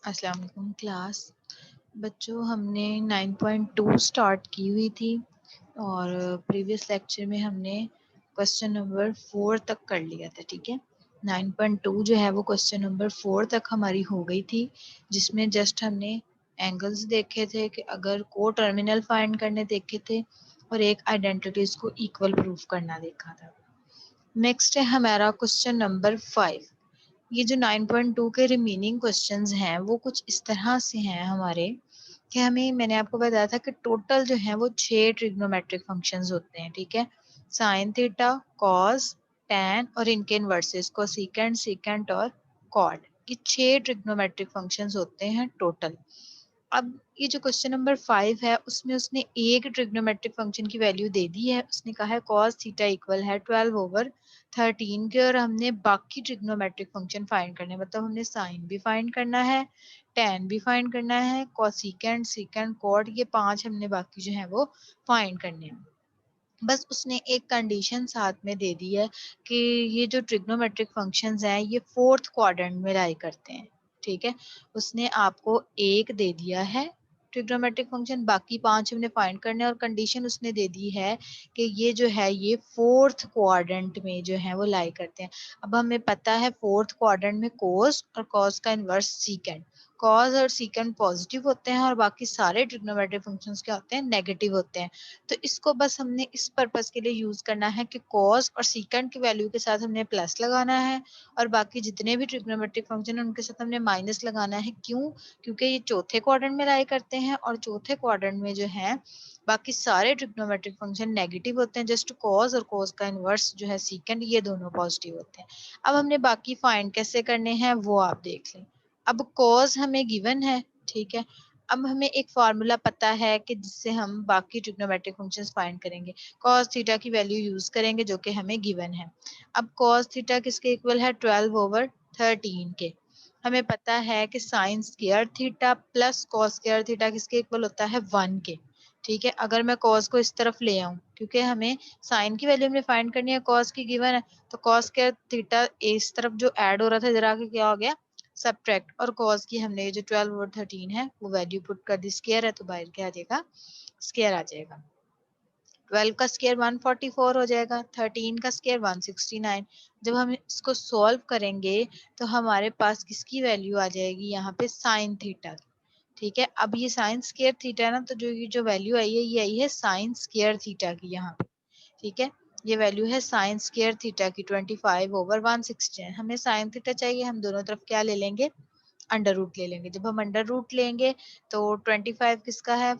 अस्सलाम वालेकुम क्लास। बच्चों हमने 9.2 स्टार्ट की हुई थी और प्रीवियस लेक्चर में हमने क्वेश्चन नंबर 4 तक कर लिया था। ठीक है, 9.2 जो है वो क्वेश्चन नंबर 4 तक हमारी हो गई थी, जिसमें जस्ट हमने एंगल्स देखे थे कि अगर को टर्मिनल फाइंड करने देखे थे और एक आइडेंटिटीज को इक्वल प्रूफ करना देखा था। नेक्स्ट है हमारा क्वेश्चन नंबर 5। ये जो 9.2 के रिमेनिंग क्वेश्चंस हैं वो कुछ इस तरह से हैं हमारे कि मैंने आपको बताया था कि टोटल जो है वो 6 ट्रिग्नोमेट्रिक फंक्शंस होते हैं। ठीक है, साइन थीटा, कॉस, टैन और इनके इनवर्सेस कोसेकेंट, सेकेंट और कॉड, ये 6 ट्रिग्नोमेट्रिक फंक्शंस होते हैं टोटल। अब ये जो क्वेश्चन नंबर 5 है उसमें उसने एक ट्रिग्नोमेट्रिक फंक्शन की वैल्यू दे दी है। उसने कहा है cos थीटा इक्वल है 12/13 के, और हमने बाकी ट्रिग्नोमेट्रिक फंक्शन फाइंड करने, मतलब हमने साइन भी फाइंड करना है, टैन भी फाइंड करना है, कोसेकेंट, सेकेंट, कॉड, ये 5 हमने बाकी जो है वो फाइंड करने हैं। बस उसने एक कंडीशन साथ में दे दी है कि ये जो ट्रिग्नोमेट्रिक फंक्शंस हैं ये फोर्थ क्वाड्रेंट में लाई करते हैं। ठीक है, उसने आपको एक दे दिया है ट्रिग्नोमेट्रिक फंक्शन, बाकी 5 हमने फाइंड करने हैं, और कंडीशन उसने दे दी है कि ये जो है ये फोर्थ क्वाड्रेंट में जो है वो लाई करते हैं। अब हमें पता है फोर्थ क्वाड्रेंट में कोस और कॉस का इनवर्स सीकेंट, कॉस और सीकेंट पॉजिटिव होते हैं और बाकी सारे ट्रिग्नोमेट्रिक फंक्शंस क्या होते हैं, नेगेटिव होते हैं। तो इसको बस हमने इस पर्पस के लिए यूज करना है कि कॉस और सीकेंट की वैल्यू के साथ हमने प्लस लगाना है और बाकी जितने भी ट्रिग्नोमेट्रिक फंक्शन है उनके साथ हमने माइनस लगाना है। क्यों? क्योंकि ये चौथे क्वाड्रेंट में लाई करते हैं और चौथे क्वाड्रेंट में जो है बाकी सारे ट्रिग्नोमेट्रिक फंक्शन नेगेटिव होते हैं, जस्ट कॉस और कॉस का इनवर्स जो है सीकेंट, ये दोनों पॉजिटिव होते हैं। अब हमने बाकी फाइंड कैसे करने हैं वो आप देख लें। अब कॉस हमें गिवन है, ठीक है। अब हमें एक फार्मूला पता है कि जिससे हम बाकी ट्रिग्नोमेट्रिक फंक्शंस फाइंड करेंगे, cos थीटा की वैल्यू यूज करेंगे जो कि हमें गिवन है। अब cos थीटा किसके इक्वल है, 12/13 के। हमें पता है कि sine square theta plus cos square theta किसके इक्वल होता है, 1 के। ठीक है, अगर मैं cos को इस तरफ ले आऊं, क्योंकि हमें साइन की वैल्यू हमने फाइंड करनी है, cos की गिवन है, तो cos स्क्वायर थीटा इस तरफ जो ऐड हो रहा था इधर आके क्या हो गया, सब्ट्रैक्ट, और cos की हमने जो 12/13 है वो वैल्यू पुट कर दी, स्क्वायर है तो बाहर क्या आ जाएगा, स्क्वायर आ जाएगा। 12 का स्क्वायर 144 हो जाएगा, 13 का स्क्वायर 169। जब हम इसको सॉल्व करेंगे तो हमारे पास किसकी वैल्यू आ जाएगी, यहाँ पे साइन थीटा की। ठीक है, अब ये साइन स्क्वायर थीटा है ना, तो जो ये जो वैल्यू आई है ये आई है साइन स्क्वायर थीटा की यहाँ पे। ठीक है, ये वैल्यू है साइन स्क्वायर थीटा की 25/169। हमें साइन थीटा चाहिए, हम दोनों तरफ क्या ले लेंगे, अंडर रूट ले लेंगे। जब हम अंडर रूट लेंगे तो 25 किसका है,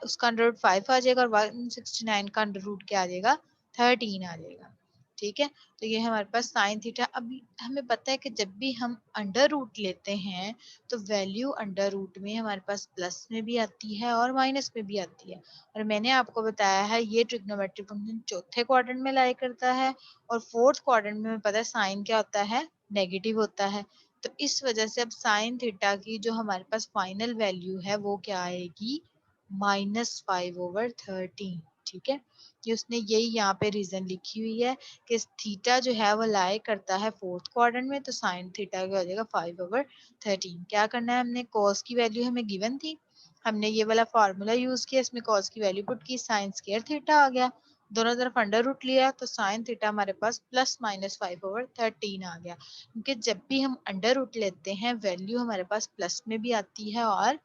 उसका अंडर रूट 5 आ जाएगा, और 169 का अंडर रूट क्या आ जाएगा, 13 आ जाएगा। ठीक है, तो ये हमारे पास साइन थीटा। अभी हमें पता है कि जब भी हम अंडर रूट लेते हैं तो वैल्यू अंडर रूट में हमारे पास प्लस में भी आती है और माइनस में भी आती है। और मैंने आपको बताया है ये ट्रिग्नोमेट्रिक फंक्शन चौथे क्वाड्रेंट में लाई करता है और फोर्थ क्वाड्रेंट में हमें पता है साइन क्या होता है, नेगेटिव होता है। तो इस वजह से अब साइन थीटा की जो हमारे पास फाइनल वैल्यू है वो क्या आएगी, -5/13। ठीक है, ये उसने यही यहाँ पे रीजन लिखी हुई है कि थीटा जो है वो लाई करता है फोर्थ क्वाड्रेंट में, तो साइन थीटा का हो जाएगा 5/13। क्या करना है, हमने कॉस की वैल्यू हमें गिवन थी, हमने ये वाला फार्मूला यूज किया, इसमें कॉस की वैल्यू पुट की, साइन स्क्वायर थीटा आ गया, दोनों तरफ अंडर रूट लिया तो साइन थीटा हमारे पास +-5/13 आ गया। क्योंकि जब भी हम अंडर रूट लेते हैं वैल्यू हमारे पास प्लस में भी आती है और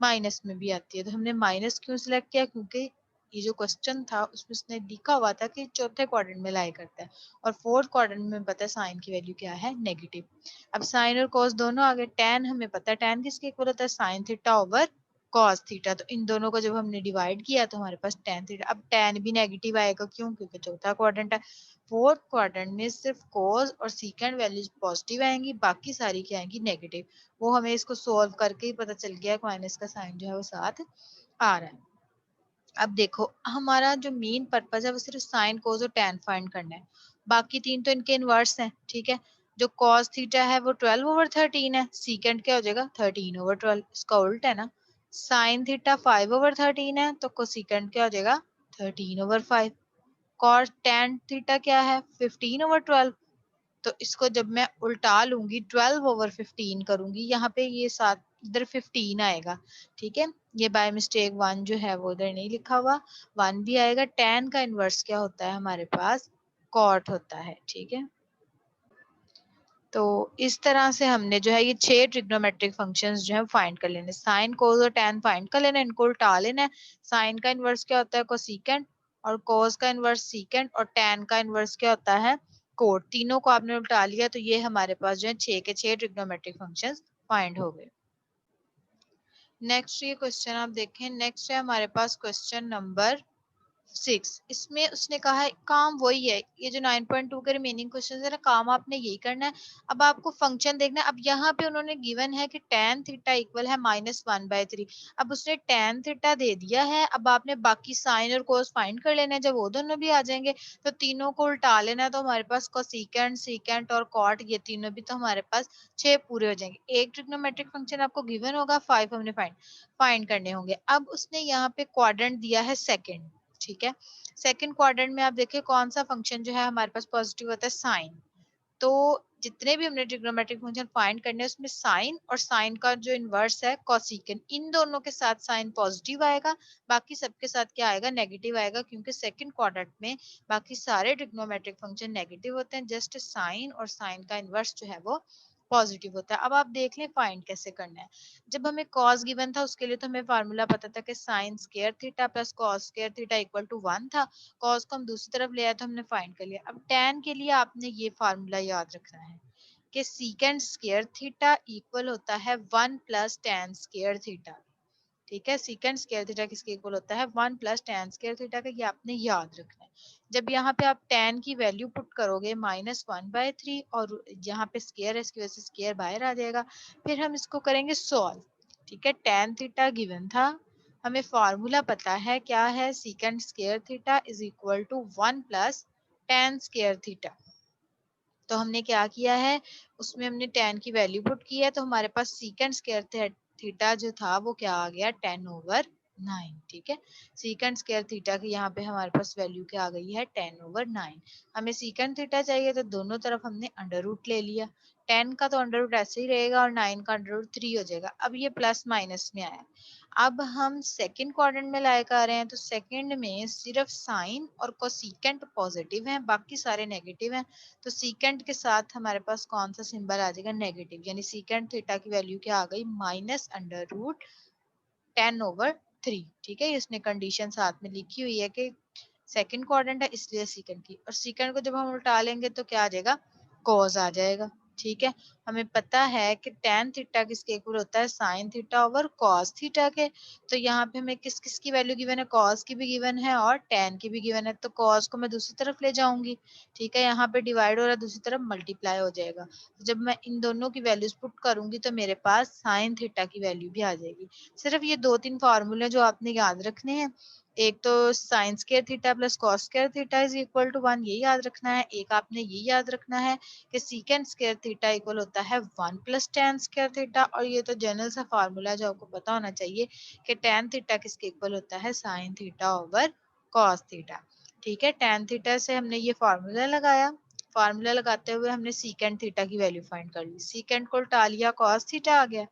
माइनस में भी आती है। तो हमने माइनस क्यों सिलेक्ट किया, क्योंकि ये जो क्वेश्चन था उसमें उसने लिखा हुआ था कि चौथे क्वाड्रेंट में लाई करता है और फोर्थ क्वाड्रेंट में पता है साइन की वैल्यू क्या है, नेगेटिव। अब साइन और कॉस दोनों आ गए, टैन हमें पता है टैन किसके इक्वल होता है, sine theta over cos theta. तो इन दोनों को जब हमने डिवाइड किया तो हमारे पास टैन थीटा, अब टैन भी नेगेटिव आएगा, क्यों, क्योंकि चौथा क्वाड्रेंट है। फोर्थ क्वाड्रेंट में सिर्फ कॉस और सीकेंड वैल्यूज पॉजिटिव आएंगी, बाकी सारी क्या आएंगी, नेगेटिव। वो हमें इसको सोल्व करके ही पता चल गया, माइनस का साइन जो है वो साथ आ रहा है। अब देखो हमारा जो मेन पर्पज है वो सिर्फ साइन कोस और टैन फाइंड करना है, बाकी तीन तो इनके इनवर्स हैं। ठीक है, जो कॉस थीटा है वो 12/13 है, सीकेंड क्या हो जाएगा 13/12, इसका उल्टा है ना। साइन थीटा 5/13 है तो कोसिकेंड क्या हो जाएगा 13/5। कॉस टैन थीटा क्या है 15/12, तो इसको जब मैं उल्टा लूंगी 12/15 करूंगी, यहाँ पे ये साथ इधर 15 आएगा, ठीक है। ये बाय मिस्टेक 1 जो है वो इधर नहीं लिखा हुआ, 1 भी आएगा। tan का इनवर्स क्या होता है हमारे पास, cot होता है, ठीक है। तो इस तरह से हमने जो है ये 6 ट्रिग्नोमेट्रिक फंक्शंस जो है फाइंड कर लेने, साइन कोस और टैन फाइंड कर लेना, इनको उल्टा लेना है। साइन का इनवर्स क्या होता है, कोसिकेंट, और कोस का इनवर्स सीकेंट, और टैन का इनवर्स क्या होता है, कोट। तीनों को आपने उल्टा लिया तो ये हमारे पास जो है 6 के 6 ट्रिग्नोमेट्रिक फंक्शंस फाइंड हो गए। नेक्स्ट ये क्वेश्चन आप देखें, नेक्स्ट है हमारे पास क्वेश्चन नंबर 6। इसमें उसने कहा है काम वही है, ये जो 9.2 के रिमेनिंग क्वेश्चन है ना, काम आपने यही करना है। अब आपको फंक्शन देखना है। अब यहाँ पे उन्होंने गिवन है कि tan थीटा इक्वल है -1/3। अब उसने tan थीटा दे दिया है, अब आपने बाकी साइन और कोस फाइंड कर लेना है। जब वो दोनों भी आ जाएंगे तो तीनों को उल्टा लेना है, तो हमारे पास कोसिकेंट, सीकेंट और कॉट, ये तीनों भी तो हमारे पास 6 पूरे हो जाएंगे। एक ट्रिग्नोमेट्रिक फंक्शन आपको गिवन होगा, 5 हमने फाइंड करने होंगे। अब उसने यहाँ पे क्वाड्रेंट दिया है सेकेंड, ठीक है। सेकंड क्वाड्रेंट में आप देखिए कौन सा फंक्शन जो है हमारे पास पॉजिटिव होता है, साइन। तो जितने भी हमने ट्रिग्नोमेट्रिक फंक्शन फाइंड करने हैं उसमें साइन और साइन का जो इनवर्स है कोसिकेंट, इन दोनों के साथ साइन पॉजिटिव आएगा, बाकी सबके साथ क्या आएगा, नेगेटिव आएगा, क्योंकि सेकंड क्वाड्रेंट में बाकी सारे ट्रिग्नोमेट्रिक फंक्शन नेगेटिव होते हैं, जस्ट साइन और साइन का इनवर्स जो है वो पॉजिटिव होता है। अब आप देख लें फाइंड कैसे करना है। जब हमें कॉस गिवन था उसके लिए तो हमें फार्मूला पता था कि sine square theta plus cos square theta equal to 1 था। कॉस को हम दूसरी तरफ ले आए तो हमने फाइंड कर लिया। अब tan के लिए आपने ये फार्मूला याद रखना है कि सीकेंड स्क्वायर थीटा इक्वल होता है 1 प्लस tan स्क्वायर थीटा, ठीक है। सीकेंड स्क्वायर थीटा किसके इक्वल होता है, 1 प्लस tan स्क्वायर थीटा का, ये आपने याद रखना है। जब यहाँ पे आप tan की वैल्यू पुट करोगे -1/3 और यहाँ पे स्क्वायर है, इसकी वजह से स्क्वायर बाहर आ जाएगा। फिर हम इसको करेंगे सॉल्व, ठीक है। tan थीटा गिवन था, हमें फॉर्मूला पता है क्या है, secant square theta is equal to 1 plus tan square theta. तो हमने क्या किया है, उसमें हमने tan की वैल्यू पुट की है, तो हमारे पास सीकेंड स्क्वायर थीटा जो था वो क्या आ गया, 10/9, ठीक है। सीकेंड स्क्वायर थीटा की यहाँ पे हमारे पास वैल्यू क्या आ गई है, 10/9। हमें सीकेंड थीटा चाहिए तो दोनों तरफ हमने अंडर रूट ले लिया, 10 का तो अंडर रूट ऐसे ही रहेगा और 9 का अंडर रूट 3 हो जाएगा। अब ये प्लस माइनस में आया, अब हम सेकंड क्वाड्रेंट में लाके आ रहे हैं, तो सेकंड में सिर्फ साइन और कोसिकेंट पॉजिटिव हैं, बाकी सारे नेगेटिव हैं। तो सीकेंट के साथ हमारे पास कौन सा सिंबल आ जाएगा, नेगेटिव, यानी सीकेंट थीटा की वैल्यू क्या आ गई, -√10/3, ठीक है। इसने कंडीशन साथ में लिखी हुई है कि सेकंड क्वाड्रेंट है इसलिए सीकेंट की, और सीकेंट को जब हम उल्टा लेंगे तो क्या आ जाएगा, कॉस आ जाएगा, ठीक है। हमें पता है कि tan थीटा किसके इक्वल होता है, sine theta over cos theta के। तो यहाँ पे हमें किस किस की वैल्यू गिवन है, कॉस की भी गिवन है और tan की भी गिवन है, तो कॉस को मैं दूसरी तरफ ले जाऊंगी, ठीक है। यहाँ पे डिवाइड हो रहा है, दूसरी तरफ मल्टीप्लाई हो जाएगा। तो जब मैं इन दोनों की वैल्यूज पुट करूंगी तो मेरे पास साइन थीटा की वैल्यू भी आ जाएगी। सिर्फ ये 2-3 फॉर्मूले जो आपने याद रखने हैं, एक तो sine square theta plus cos square theta is equal to 1, ये याद रखना है। एक आपने ये याद रखना है कि सीकेंड स्क्वायर थीटा इक्वल होता है 1 प्लस tan स्क्वायर थीटा, और ये तो जनरल सा फार्मूला जो आपको पता होना चाहिए कि tan थीटा किसके इक्वल होता है, sine theta over cos theta, ठीक है। tan थीटा से हमने ये फार्मूला लगाया, फार्मूला लगाते हुए हमने सीकेंड थीटा की वैल्यू फाइंड कर ली, सीकेंड को उल्टा लिया, कॉस थीटा आ गया,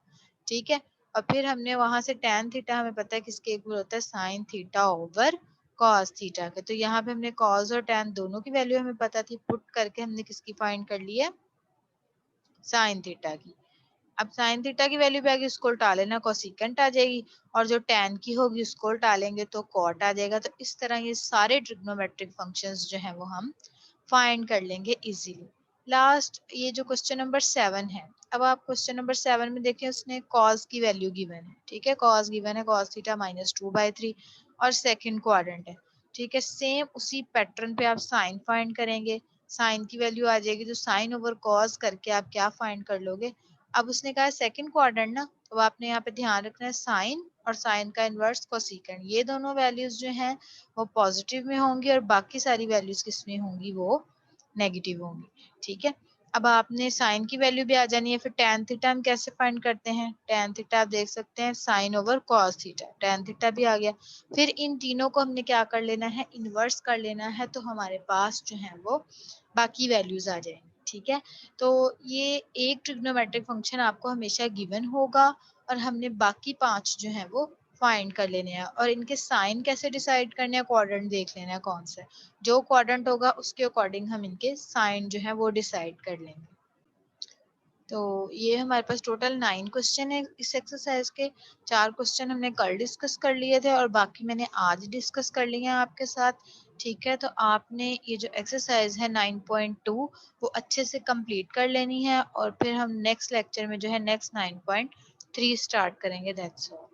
ठीक है। और फिर हमने वहां से tan थीटा हमें पता है किसके इक्वल होता है, sine theta over cos theta के। तो यहाँ पे हमने कॉस और tan दोनों की वैल्यू हमें पता थी, पुट करके हमने किसकी फाइंड कर ली है, साइन थीटा की। अब साइन थीटा की वैल्यू पे आगे उसको उल्टा लेना, कोसिकेंट आ जाएगी, और जो tan की होगी उसको उल्टा लेंगे तो कॉट आ जाएगा। तो इस तरह ये सारे ट्रिग्नोमेट्रिक फंक्शंस जो हैं वो हम फाइंड कर लेंगे इजीली। लास्ट ये जो क्वेश्चन नंबर 7 है, अब आप क्वेश्चन नंबर 7 में देखें, उसने कॉस की वैल्यू गिवन है, ठीक है। कॉस गिवन है कॉस थीटा -2/3 और सेकंड क्वाड्रेंट है, ठीक है। सेम उसी पैटर्न पे आप साइन फाइंड करेंगे, साइन की वैल्यू आ जाएगी, तो साइन ओवर कॉस करके आप क्या फाइंड कर लोगे। अब उसने कहा सेकंड क्वाड्रेंट ना, तो आपने यहाँ पे ध्यान रखना है साइन और साइन का इनवर्स कोसिकेंट, ये दोनों वैल्यूज जो हैं वो पॉजिटिव में होंगी और बाकी सारी वैल्यूज किसमें होंगी, वो नेगेटिव होंगी, ठीक है। अब आपने साइन की वैल्यू भी आ जानी है, फिर tan थीटा हम कैसे फाइंड करते हैं, tan थीटा आप देख सकते हैं sine over cos theta, tan theta भी आ गया। फिर इन तीनों को हमने क्या कर लेना है, इनवर्स कर लेना है, तो हमारे पास जो है वो बाकी वैल्यूज आ जाएंगी, ठीक है। तो ये एक ट्रिग्नोमेट्रिक फंक्शन आपको हमेशा गिवन होगा और हमने बाकी 5 जो है वो फाइंड कर लेने हैं और इनके साइन कैसे डिसाइड करने हैं, क्वाड्रेंट देख लेना है कौन सा है, जो क्वाड्रेंट होगा उसके अकॉर्डिंग हम इनके साइन जो है वो डिसाइड कर लेंगे। तो ये हमारे पास टोटल 9 क्वेश्चन है इस एक्सरसाइज के। 4 क्वेश्चन हमने कल डिस्कस कर लिए थे और बाकी मैंने आज डिस्कस कर लिए हैं आपके साथ। ठीक है, तो आपने ये जो एक्सरसाइज है 9.2 वो अच्छे से कंप्लीट कर लेनी है और फिर हम नेक्स्ट लेक्चर में जो है नेक्स्ट 9.3 स्टार्ट करेंगे। That's all.